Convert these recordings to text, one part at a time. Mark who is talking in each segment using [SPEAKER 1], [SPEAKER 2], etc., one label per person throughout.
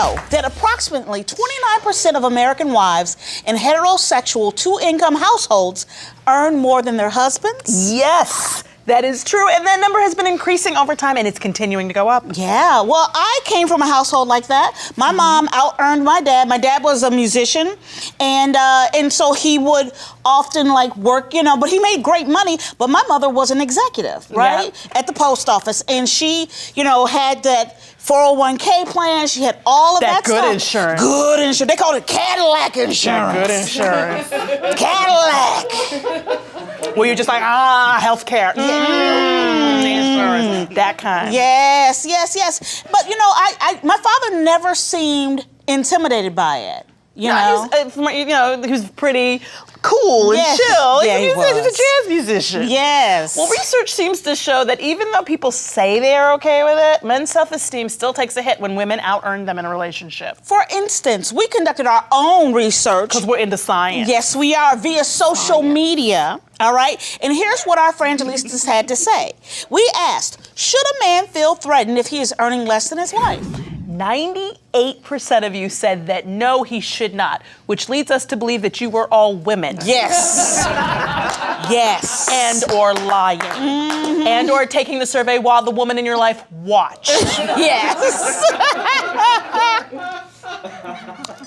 [SPEAKER 1] know that approximately 29% of American wives in heterosexual two-income households earn more than their husbands?
[SPEAKER 2] Yes, that is true. And that number has been increasing over time, and it's continuing to go up.
[SPEAKER 1] Yeah, well, I came from a household like that. My mom out-earned my dad. My dad was a musician, and so he would often like work, but he made great money. But my mother was an executive, right, at the post office, and she, had that 401k plan. She had all of that
[SPEAKER 2] good
[SPEAKER 1] stuff.
[SPEAKER 2] Insurance.
[SPEAKER 1] Good insurance. They called it Cadillac insurance.
[SPEAKER 2] Good insurance.
[SPEAKER 1] Cadillac.
[SPEAKER 2] Were you just like, healthcare? Insurance. That kind.
[SPEAKER 1] Yes. But my father never seemed intimidated by it. He was pretty cool and chill.
[SPEAKER 2] Yeah, he was. He's a jazz musician.
[SPEAKER 1] Yes.
[SPEAKER 2] Well, research seems to show that even though people say they are okay with it, men's self-esteem still takes a hit when women out-earn them in a relationship.
[SPEAKER 1] For instance, we conducted our own research.
[SPEAKER 2] Because we're into science.
[SPEAKER 1] Yes, we are, via social media. All right? And here's what our Frangelistas had to say. We asked, should a man feel threatened if he is earning less than his wife?
[SPEAKER 2] 98% of you said that no, he should not, which leads us to believe that you were all women.
[SPEAKER 1] Yes. Yes.
[SPEAKER 2] And or lying. Mm-hmm. And or taking the survey while the woman in your life watched.
[SPEAKER 1] Yes.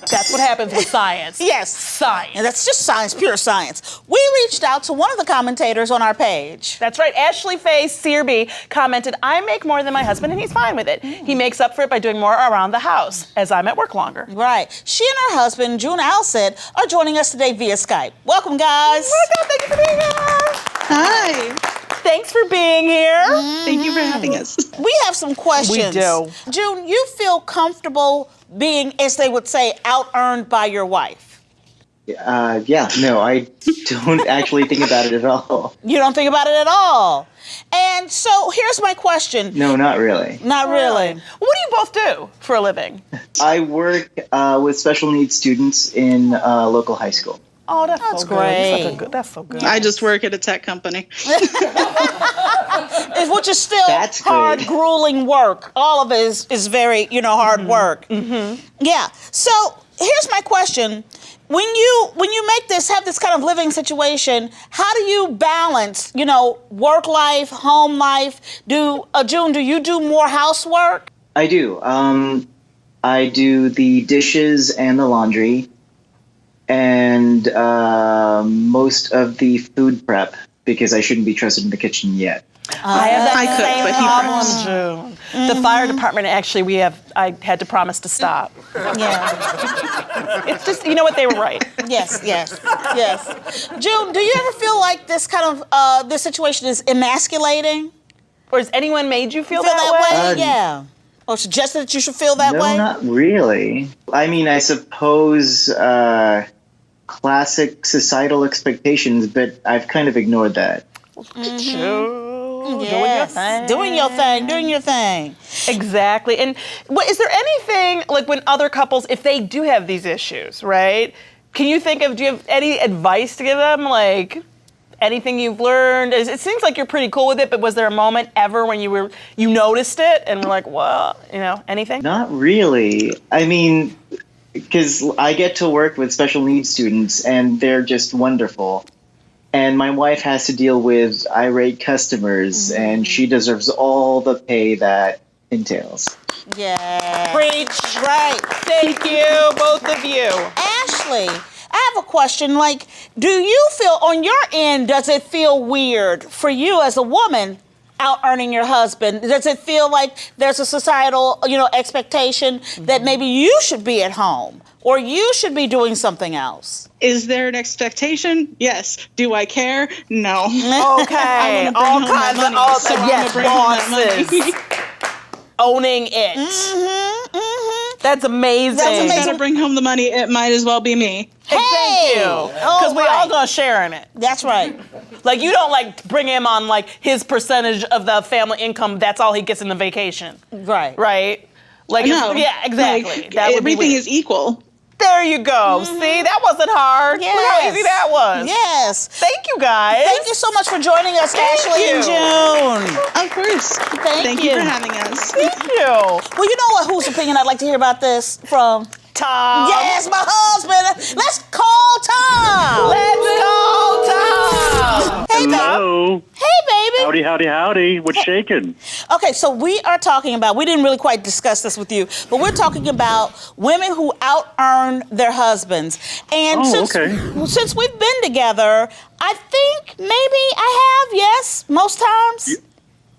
[SPEAKER 2] That's what happens with science.
[SPEAKER 1] Yes.
[SPEAKER 2] Science.
[SPEAKER 1] And that's just science, pure science. We reached out to one of the commentators on our page.
[SPEAKER 2] That's right. Ashley Faye Searby commented, I make more than my husband and he's fine with it. He makes up for it by doing more around the house, as I'm at work longer.
[SPEAKER 1] Right. She and her husband, June Alcid, are joining us today via Skype. Welcome, guys.
[SPEAKER 2] Welcome. Thank you for being here.
[SPEAKER 3] Hi.
[SPEAKER 2] Thanks for being here.
[SPEAKER 3] Thank you for having us.
[SPEAKER 1] We have some questions.
[SPEAKER 2] We do.
[SPEAKER 1] June, you feel comfortable being, as they would say, out-earned by your wife?
[SPEAKER 4] No, I don't actually think about it at all.
[SPEAKER 1] You don't think about it at all? And so here's my question.
[SPEAKER 4] No, not really.
[SPEAKER 1] Not really.
[SPEAKER 2] What do you both do for a living?
[SPEAKER 4] I work with special needs students in a local high school.
[SPEAKER 2] Oh, that's so
[SPEAKER 1] great.
[SPEAKER 2] Good. That's so good.
[SPEAKER 3] I just work at a tech company.
[SPEAKER 1] Which is still
[SPEAKER 4] That's
[SPEAKER 1] hard,
[SPEAKER 4] good.
[SPEAKER 1] grueling work. All of it is very, hard work. Mm-hmm. Yeah. So here's my question. When you have this kind of living situation, how do you balance, work life, home life? June, do you do more housework?
[SPEAKER 4] I do. I do the dishes and the laundry and most of the food prep because I shouldn't be trusted in the kitchen yet.
[SPEAKER 2] I have that
[SPEAKER 3] I cook,
[SPEAKER 2] same
[SPEAKER 3] but he
[SPEAKER 2] problem,
[SPEAKER 3] preps.
[SPEAKER 2] June. The fire department, actually, I had to promise to stop.
[SPEAKER 1] Yeah.
[SPEAKER 2] It's just, you know what, they were right.
[SPEAKER 1] Yes. June, do you ever feel like this kind of, this situation is emasculating?
[SPEAKER 2] Or has anyone made you feel
[SPEAKER 1] Feel
[SPEAKER 2] that way?
[SPEAKER 1] Yeah. Or suggested that you should feel that
[SPEAKER 4] no,
[SPEAKER 1] way?
[SPEAKER 4] not really. I mean, I suppose classic societal expectations, but I've kind of ignored that.
[SPEAKER 1] Yes. Doing your thing.
[SPEAKER 2] Exactly. And is there anything, like when other couples, if they do have these issues, right? Do you have any advice to give them? Like anything you've learned? It seems like you're pretty cool with it, but was there a moment ever when you noticed it and were like, well, anything?
[SPEAKER 4] Not really. I mean, because I get to work with special needs students and they're just wonderful. And my wife has to deal with irate customers, and she deserves all the pay that entails.
[SPEAKER 1] Yeah.
[SPEAKER 2] Preach.
[SPEAKER 1] Right.
[SPEAKER 2] Thank you, both of you.
[SPEAKER 1] Ashley, I have a question. Like, do you feel, on your end, does it feel weird for you as a woman out-earning your husband? Does it feel like there's a societal, expectation that maybe you should be at home or you should be doing something else?
[SPEAKER 3] Is there an expectation? Yes. Do I care? No.
[SPEAKER 2] Okay. All kinds of bosses owning it. That's amazing.
[SPEAKER 3] If I'm gonna bring home the money, it might as well be me.
[SPEAKER 2] Thank you. Because we all gonna share in it.
[SPEAKER 1] That's right.
[SPEAKER 2] Like you don't bring him on his percentage of the family income. That's all he gets in the vacation.
[SPEAKER 1] Right.
[SPEAKER 2] Right.
[SPEAKER 3] No.
[SPEAKER 2] Yeah, exactly. That would be
[SPEAKER 3] everything
[SPEAKER 2] weird.
[SPEAKER 3] is equal.
[SPEAKER 2] There you go. See, that wasn't hard. Look how easy that was.
[SPEAKER 1] Yes.
[SPEAKER 2] Thank you, guys.
[SPEAKER 1] Thank you so much for joining us, Ashley
[SPEAKER 2] you.
[SPEAKER 1] and June.
[SPEAKER 3] Of course.
[SPEAKER 1] Thank
[SPEAKER 3] you
[SPEAKER 1] you.
[SPEAKER 3] for having us.
[SPEAKER 2] Thank you.
[SPEAKER 1] Well, you know what? Whose opinion I'd like to hear about this from?
[SPEAKER 2] Tom.
[SPEAKER 1] Yes, my husband. Let's call Tom.
[SPEAKER 2] Let's call Tom.
[SPEAKER 1] Hey, baby.
[SPEAKER 5] Hello.
[SPEAKER 1] Hey, baby.
[SPEAKER 5] Howdy, howdy, howdy. What's shaking?
[SPEAKER 1] Okay, so we are talking about, we didn't really quite discuss this with you, but we're talking about women who out-earn their husbands. And since we've been together, I think maybe I have, yes, most times.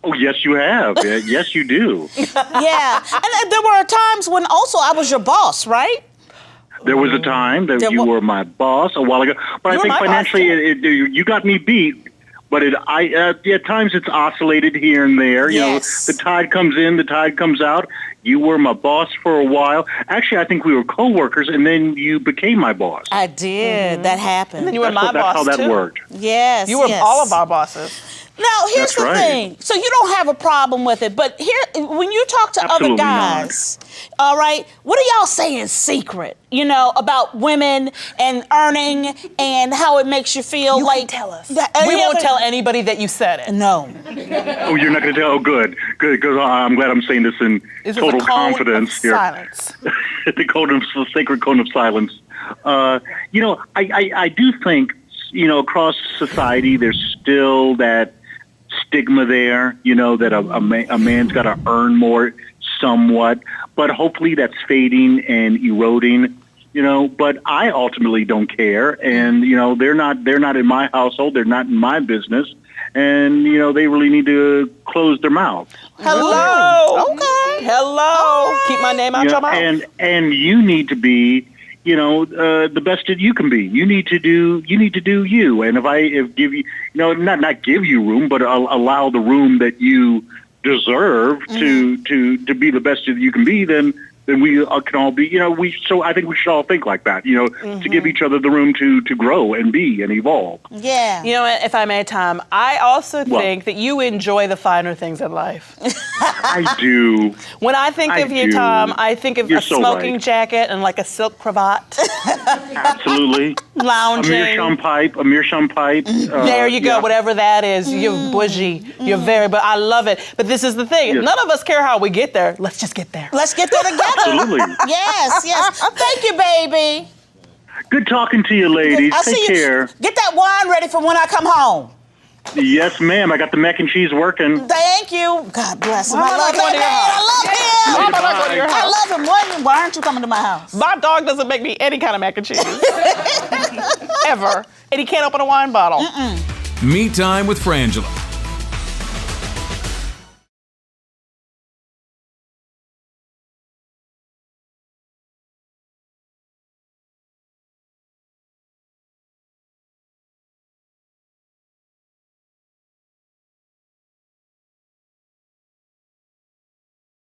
[SPEAKER 5] Oh, yes, you have. Yes, you do.
[SPEAKER 1] Yeah. And there were times when also I was your boss, right?
[SPEAKER 5] There was a time that you were my boss a while ago, but I think financially you got me beat. But at times it's oscillated here and there. You know, the tide comes in, the tide comes out. You were my boss for a while. Actually, I think we were co-workers, and then you became my boss.
[SPEAKER 1] I did. That happened.
[SPEAKER 2] And then you were my boss,
[SPEAKER 5] That's how that
[SPEAKER 2] too.
[SPEAKER 5] worked.
[SPEAKER 1] Yes.
[SPEAKER 2] You were all of our bosses.
[SPEAKER 1] Now, here's
[SPEAKER 5] That's
[SPEAKER 1] the
[SPEAKER 5] right.
[SPEAKER 1] thing. So you don't have a problem with it, but here, when you talk to
[SPEAKER 5] Absolutely
[SPEAKER 1] other guys, all right, what do y'all say in secret, you know, about women and earning and how it makes you feel?
[SPEAKER 2] You
[SPEAKER 1] like,
[SPEAKER 2] can tell us.
[SPEAKER 1] We
[SPEAKER 2] We won't tell anybody that you said it.
[SPEAKER 1] No.
[SPEAKER 5] Oh, you're not going to tell? Oh, good. Because I'm glad I'm saying this in
[SPEAKER 2] This is
[SPEAKER 5] total
[SPEAKER 2] a code
[SPEAKER 5] confidence
[SPEAKER 2] of
[SPEAKER 5] here.
[SPEAKER 2] silence.
[SPEAKER 5] The sacred cone of silence. You know, I do think, you know, across society, there's still that stigma there, you know, that a man's got to earn more somewhat, but hopefully that's fading and eroding, you know, but I ultimately don't care. And, you know, they're not in my household. They're not in my business. And, you know, they really need to close their mouth.
[SPEAKER 2] Hello.
[SPEAKER 1] Okay.
[SPEAKER 2] Hello.
[SPEAKER 1] right.
[SPEAKER 2] Keep my name out
[SPEAKER 5] You
[SPEAKER 2] your
[SPEAKER 5] know,
[SPEAKER 2] mouth.
[SPEAKER 5] and you need to be, you know, the best that you can be. You need to do you. And if give you, you know, not give you room, but allow the room that you deserve to be the best that you can be, then we can all be, you know, so I think we should all think like that, you know, to give each other the room to grow and be and evolve.
[SPEAKER 1] Yeah.
[SPEAKER 2] You know what, if I may, Tom, I also think that you enjoy the finer things in life.
[SPEAKER 5] I do.
[SPEAKER 2] When I think of you,
[SPEAKER 5] do.
[SPEAKER 2] Tom, I think of
[SPEAKER 5] You're
[SPEAKER 2] a
[SPEAKER 5] so
[SPEAKER 2] smoking
[SPEAKER 5] right.
[SPEAKER 2] jacket and like a silk cravat,
[SPEAKER 5] Absolutely.
[SPEAKER 2] lounging.
[SPEAKER 5] A meerschaum pipe.
[SPEAKER 2] There you go,
[SPEAKER 5] yeah.
[SPEAKER 2] whatever that is. You're bougie. You're but I love it. But this is the thing.
[SPEAKER 5] Yes.
[SPEAKER 2] None of us care how we get there. Let's just get there.
[SPEAKER 1] Let's get there together.
[SPEAKER 5] Absolutely.
[SPEAKER 1] Yes, yes. Thank you, baby.
[SPEAKER 5] Good talking to you, ladies.
[SPEAKER 1] I'll
[SPEAKER 5] Take
[SPEAKER 1] see you.
[SPEAKER 5] care.
[SPEAKER 1] Get that wine ready for when I come home.
[SPEAKER 5] Yes, ma'am. I got the mac and cheese working.
[SPEAKER 1] Thank you. God bless him.
[SPEAKER 2] Why
[SPEAKER 1] I
[SPEAKER 2] am I
[SPEAKER 1] love
[SPEAKER 2] going
[SPEAKER 1] that
[SPEAKER 2] to your
[SPEAKER 1] man. I love him.
[SPEAKER 2] Why am I not going to your
[SPEAKER 1] I
[SPEAKER 2] house?
[SPEAKER 1] love him. Why aren't you coming to my house?
[SPEAKER 2] My dog doesn't make me any kind of mac and cheese. Ever. And he can't open a wine bottle.
[SPEAKER 6] Me Time with Frangela.